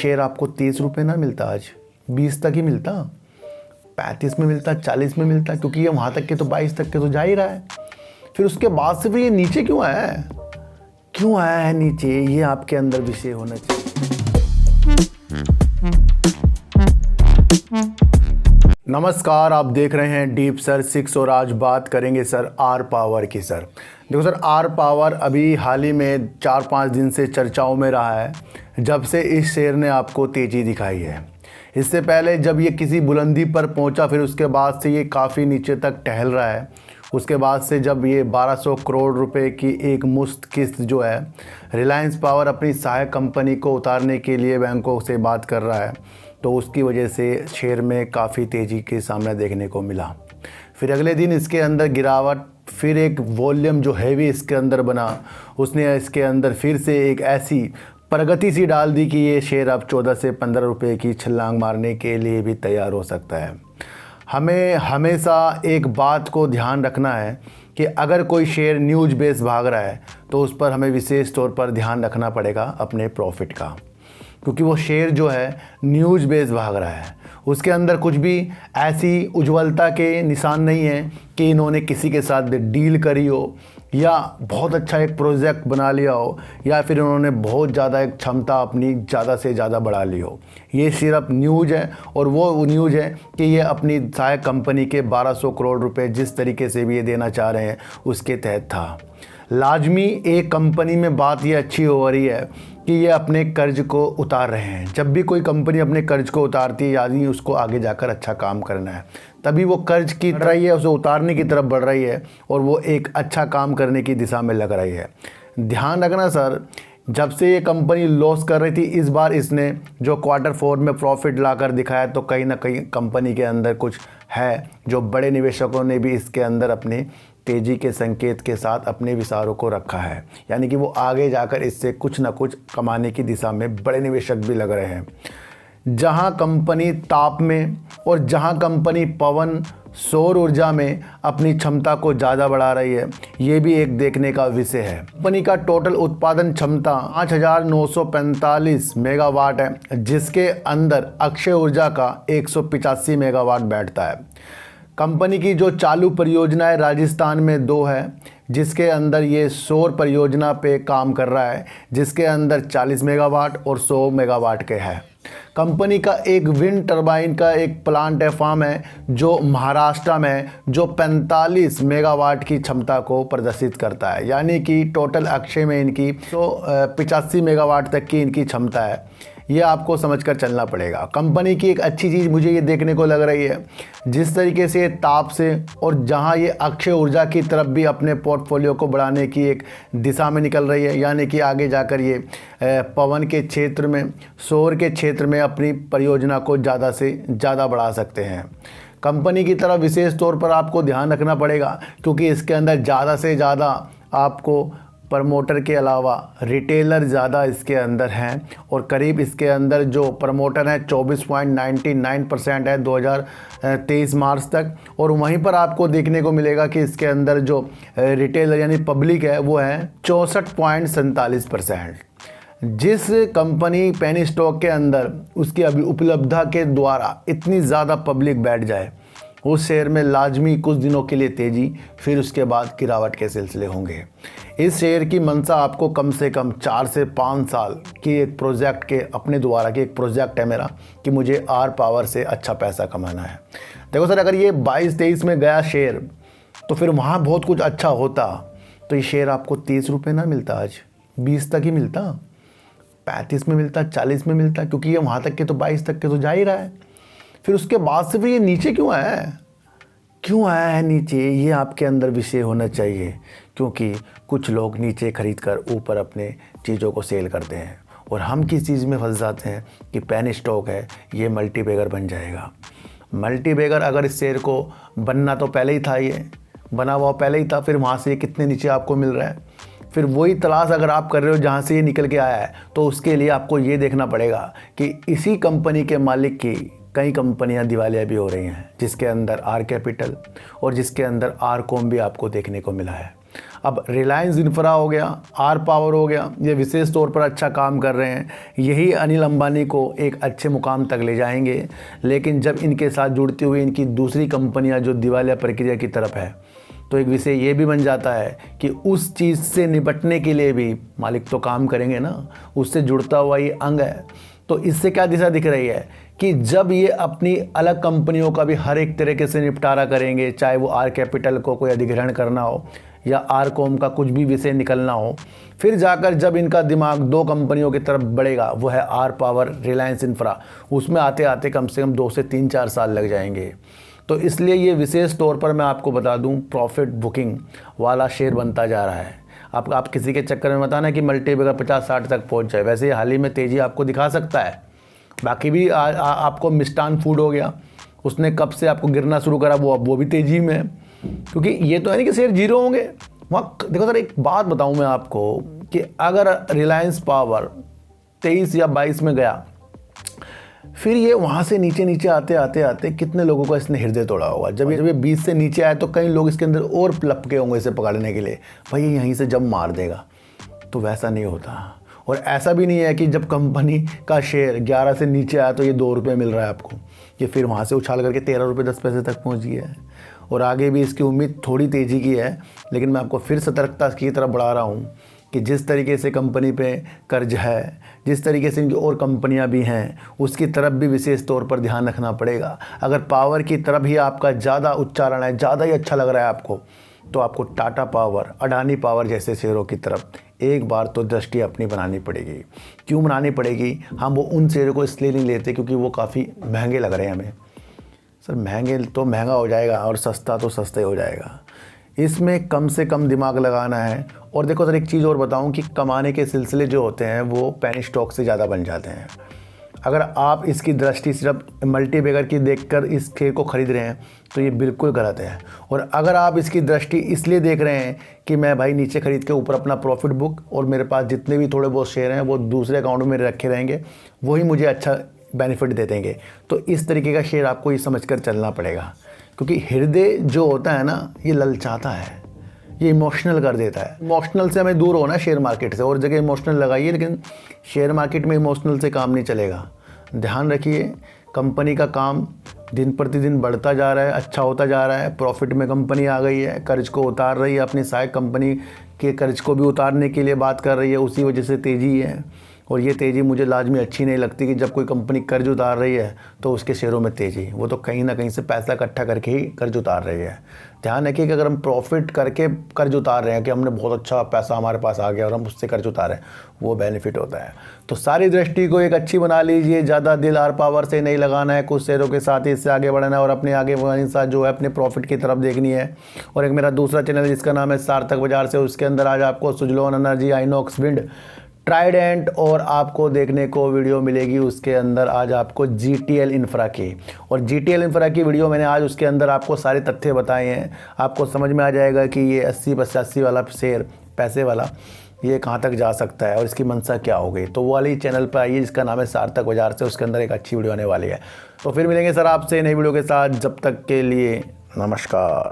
Share आपको 30 रुपये ना मिलता, आज 20 तक ही मिलता, 35 में मिलता, 40 में मिलता, क्योंकि ये वहाँ तक के तो 22 तक के तो जा ही रहा है। फिर उसके बाद से फिर ये नीचे क्यों आया है, क्यों आया है नीचे, ये आपके अंदर विषय होना चाहिए। नमस्कार, आप देख रहे हैं डीप सर 6 और आज बात करेंगे सर आर पावर की। सर देखो सर, आर पावर अभी हाल ही में 4-5 दिन से चर्चाओं में रहा है, जब से इस शेयर ने आपको तेज़ी दिखाई है। इससे पहले जब ये किसी बुलंदी पर पहुंचा, फिर उसके बाद से ये काफ़ी नीचे तक टहल रहा है। उसके बाद से जब ये 1200 करोड़ रुपए की एक मुश्त किस्त जो है रिलायंस पावर अपनी सहायक कंपनी को उतारने के लिए बैंकों से बात कर रहा है, तो उसकी वजह से शेयर में काफ़ी तेज़ी के सामना देखने को मिला। फिर अगले दिन इसके अंदर गिरावट, फिर एक वॉल्यूम जो हैवी इसके अंदर बना, उसने इसके अंदर फिर से एक ऐसी प्रगति सी डाल दी कि ये शेयर अब 14 से 15 रुपये की छलांग मारने के लिए भी तैयार हो सकता है। हमें हमेशा एक बात को ध्यान रखना है कि अगर कोई शेयर न्यूज बेस भाग रहा है तो उस पर हमें विशेष तौर पर ध्यान रखना पड़ेगा अपने प्रॉफिट का, क्योंकि वो शेयर जो है न्यूज बेस भाग रहा है, उसके अंदर कुछ भी ऐसी उज्ज्वलता के निशान नहीं है कि इन्होंने किसी के साथ डील करी हो या बहुत अच्छा एक प्रोजेक्ट बना लिया हो या फिर उन्होंने बहुत ज़्यादा एक क्षमता अपनी ज़्यादा से ज़्यादा बढ़ा ली हो। ये सिर्फ न्यूज़ है, और वो न्यूज़ है कि ये अपनी सहायक कंपनी के 1200 करोड़ रुपए जिस तरीके से भी ये देना चाह रहे हैं उसके तहत था। लाजमी एक कंपनी में बात ये अच्छी हो रही है कि ये अपने कर्ज को उतार रहे हैं। जब भी कोई कंपनी अपने कर्ज को उतारती है, यानी उसको आगे जाकर अच्छा काम करना है, तभी वो कर्ज की तरह ही है, उसे उतारने की तरफ बढ़ रही है और वो एक अच्छा काम करने की दिशा में लग रही है। ध्यान रखना सर, जब से ये कंपनी लॉस कर रही थी, इस बार इसने जो Q4 में प्रॉफिट लाकर दिखाया, तो कहीं ना कहीं कंपनी के अंदर कुछ है जो बड़े निवेशकों ने भी इसके अंदर अपने तेज़ी के संकेत के साथ अपने विचारों को रखा है, यानी कि वो आगे जाकर इससे कुछ ना कुछ कमाने की दिशा में बड़े निवेशक भी लग रहे हैं। जहां कंपनी ताप में और जहां कंपनी पवन सौर ऊर्जा में अपनी क्षमता को ज़्यादा बढ़ा रही है, ये भी एक देखने का विषय है। कंपनी का टोटल उत्पादन क्षमता 5945 मेगावाट है, जिसके अंदर अक्षय ऊर्जा का 185 मेगावाट बैठता है। कंपनी की जो चालू परियोजनाएं राजस्थान में 2 है, जिसके अंदर ये सौर परियोजना पे काम कर रहा है, जिसके अंदर 40 मेगावाट और 100 मेगावाट के है। कंपनी का एक विंड टरबाइन का एक प्लांट है, फार्म है, जो महाराष्ट्र में जो 45 मेगावाट की क्षमता को प्रदर्शित करता है, यानी कि टोटल अक्षय में इनकी 85 मेगावाट तक की इनकी क्षमता है। ये आपको समझकर चलना पड़ेगा। कंपनी की एक अच्छी चीज़ मुझे ये देखने को लग रही है, जिस तरीके से ताप से और जहां ये अक्षय ऊर्जा की तरफ भी अपने पोर्टफोलियो को बढ़ाने की एक दिशा में निकल रही है, यानी कि आगे जाकर ये पवन के क्षेत्र में, सौर के क्षेत्र में अपनी परियोजना को ज़्यादा से ज़्यादा बढ़ा सकते हैं। कंपनी की तरफ विशेष तौर पर आपको ध्यान रखना पड़ेगा, क्योंकि इसके अंदर ज़्यादा से ज़्यादा आपको प्रमोटर के अलावा रिटेलर ज़्यादा इसके अंदर हैं, और करीब इसके अंदर जो प्रमोटर हैं 24.99% है 2023 मार्च तक, और वहीं पर आपको देखने को मिलेगा कि इसके अंदर जो रिटेलर यानी पब्लिक है वो है 64.47%। जिस कंपनी पेनी स्टॉक के अंदर उसकी अभी उपलब्धता के द्वारा इतनी ज़्यादा पब्लिक बैठ जाए, उस शेयर में लाजमी कुछ दिनों के लिए तेज़ी, फिर उसके बाद गिरावट के सिलसिले होंगे। इस शेयर की मंशा आपको कम से कम 4 से 5 साल की एक प्रोजेक्ट के अपने द्वारा की एक प्रोजेक्ट है मेरा कि मुझे आर पावर से अच्छा पैसा कमाना है। देखो सर, अगर ये 22-23 में गया शेयर तो फिर वहाँ बहुत कुछ अच्छा होता, तो ये शेयर आपको 30 रुपये ना मिलता, आज 20 तक ही मिलता, 35 में मिलता, 40 में मिलता, क्योंकि ये वहाँ तक के तो 22 तक के तो जा ही रहा है। फिर उसके बाद से फिर ये नीचे क्यों आया है, क्यों आया है नीचे, ये आपके अंदर विषय होना चाहिए। क्योंकि कुछ लोग नीचे खरीद कर ऊपर अपने चीज़ों को सेल करते हैं, और हम किस चीज़ में फंस जाते हैं कि पेनी स्टॉक है, ये मल्टीबैगर बन जाएगा। मल्टीबैगर अगर इस शेयर को बनना तो पहले ही था, ये बना हुआ पहले ही था, फिर वहाँ से कितने नीचे आपको मिल रहा है। फिर वही तलाश अगर आप कर रहे हो जहाँ से ये निकल के आया है, तो उसके लिए आपको ये देखना पड़ेगा कि इसी कंपनी के मालिक की कई कंपनियां दिवालिया भी हो रही हैं, जिसके अंदर आर कैपिटल और जिसके अंदर आर कॉम भी आपको देखने को मिला है। अब रिलायंस इंफ्रा हो गया, आर पावर हो गया, ये विशेष तौर पर अच्छा काम कर रहे हैं। यही अनिल अंबानी को एक अच्छे मुकाम तक ले जाएंगे। लेकिन जब इनके साथ जुड़ती हुई इनकी दूसरी कंपनियां जो दिवालिया प्रक्रिया की तरफ है, तो एक विषय ये भी बन जाता है कि उस चीज़ से निपटने के लिए भी मालिक तो काम करेंगे ना, उससे जुड़ता हुआ ये अंग है। तो इससे क्या दिशा दिख रही है कि जब ये अपनी अलग कंपनियों का भी हर एक तरीके से निपटारा करेंगे, चाहे वो आर कैपिटल को कोई अधिग्रहण करना हो या आर कॉम का कुछ भी विषय निकलना हो, फिर जाकर जब इनका दिमाग दो कंपनियों की तरफ बढ़ेगा, वो है आर पावर, रिलायंस इंफ्रा, उसमें आते आते कम से कम 2 से 3-4 साल लग जाएंगे। तो इसलिए ये विशेष तौर पर मैं आपको बता दूं, प्रॉफिट बुकिंग वाला शेयर बनता जा रहा है। आप किसी के चक्कर में बताना कि मल्टीबैगर 50-60 तक पहुंच जाए। वैसे हाल ही में तेज़ी आपको दिखा सकता है। बाकी भी आपको मिष्टान फूड हो गया, उसने कब से आपको गिरना शुरू करा, वो भी तेज़ी में है। क्योंकि ये तो है नहीं कि शेयर जीरो होंगे वहाँ। देखो सर, एक बात बताऊँ मैं आपको कि अगर रिलायंस पावर 23 या 22 में गया, फिर ये वहाँ से नीचे आते आते कितने लोगों का इसने हृदय तोड़ा होगा। जब ये 20 से नीचे आए तो कई लोग इसके अंदर और लपके होंगे इसे पकड़ने के लिए, भाई यहीं से जब मार देगा। तो वैसा नहीं होता। और ऐसा भी नहीं है कि जब कंपनी का शेयर 11 से नीचे आया तो ये 2 रुपये मिल रहा है आपको, ये फिर वहाँ से उछाल करके 13 रुपये 10 पैसे तक पहुँच गया है। और आगे भी इसकी उम्मीद थोड़ी तेज़ी की है। लेकिन मैं आपको फिर सतर्कता की तरफ बढ़ा रहा हूँ कि जिस तरीके से कंपनी पे कर्ज है, जिस तरीके से इनकी और कंपनियां भी हैं, उसकी तरफ भी विशेष तौर पर ध्यान रखना पड़ेगा। अगर पावर की तरफ ही आपका ज़्यादा उच्चारण है, ज़्यादा ही अच्छा लग रहा है आपको, तो आपको टाटा पावर, अडानी पावर जैसे शेयरों की तरफ एक बार तो दृष्टि अपनी बनानी पड़ेगी। क्यों बनानी पड़ेगी? हम वो उन शेयरों को इसलिए नहीं लेते क्योंकि वो काफ़ी महंगे लग रहे हैं हमें। सर महंगे तो महंगा हो जाएगा और सस्ता तो सस्ता ही हो जाएगा। इसमें कम से कम दिमाग लगाना है। और देखो सर, एक चीज़ और बताऊं कि कमाने के सिलसिले जो होते हैं वो पेनी स्टॉक से ज़्यादा बन जाते हैं। अगर आप इसकी दृष्टि सिर्फ मल्टीबैगर की देखकर इस शेयर को ख़रीद रहे हैं तो ये बिल्कुल गलत है। और अगर आप इसकी दृष्टि इसलिए देख रहे हैं कि मैं भाई नीचे खरीद के ऊपर अपना प्रॉफिट बुक और मेरे पास जितने भी थोड़े बहुत शेयर हैं वो दूसरे अकाउंट में मेरे रखे रहेंगे, वही मुझे अच्छा बेनिफिट दे देंगे, तो इस तरीके का शेयर आपको ये समझ कर चलना पड़ेगा। क्योंकि हृदय जो होता है ना, ये ललचाता है, ये इमोशनल कर देता है। इमोशनल से हमें दूर होना है शेयर मार्केट से। और जगह इमोशनल लगाइए, लेकिन शेयर मार्केट में इमोशनल से काम नहीं चलेगा। ध्यान रखिए, कंपनी का काम दिन प्रतिदिन बढ़ता जा रहा है, अच्छा होता जा रहा है, प्रॉफिट में कंपनी आ गई है, कर्ज को उतार रही है, अपनी सहायक कंपनी के कर्ज को भी उतारने के लिए बात कर रही है, उसी वजह से तेज़ी है। और ये तेज़ी मुझे लाजमी अच्छी नहीं लगती कि जब कोई कंपनी कर्ज उतार रही है तो उसके शेयरों में तेज़ी, वो तो कहीं ना कहीं से पैसा इकट्ठा करके ही कर्ज उतार रही है। ध्यान रखिए कि अगर हम प्रॉफिट करके कर्ज उतार रहे हैं कि हमने बहुत अच्छा पैसा हमारे पास आ गया और हम उससे कर्ज उतार रहे हैं, वो बेनिफिट होता है। तो सारी दृष्टि को एक अच्छी बना लीजिए, ज़्यादा दिल आर पावर से नहीं लगाना है, कुछ शेयरों के साथ ही इससे आगे बढ़ना है और अपने आगे बढ़ने के साथ जो है अपने प्रॉफिट की तरफ देखनी है। और एक मेरा दूसरा चैनल जिसका नाम है सार्थक बाजार से, उसके अंदर आज आपको Suzlon energy, INOX wind, Trident और आपको देखने को वीडियो मिलेगी। उसके अंदर आज आपको GTL इंफ्रा की, और GTL इंफ्रा की वीडियो मैंने आज उसके अंदर आपको सारे तथ्य बताए हैं। आपको समझ में आ जाएगा कि ये 80-85 वाला शेयर, पैसे वाला, ये कहाँ तक जा सकता है और इसकी मंशा क्या हो गई। तो वो वाली चैनल पर आइए जिसका नाम है सार्थक बाजार से, उसके अंदर एक अच्छी वीडियो आने वाली है। तो फिर मिलेंगे सर आपसे नई वीडियो के साथ, जब तक के लिए नमस्कार।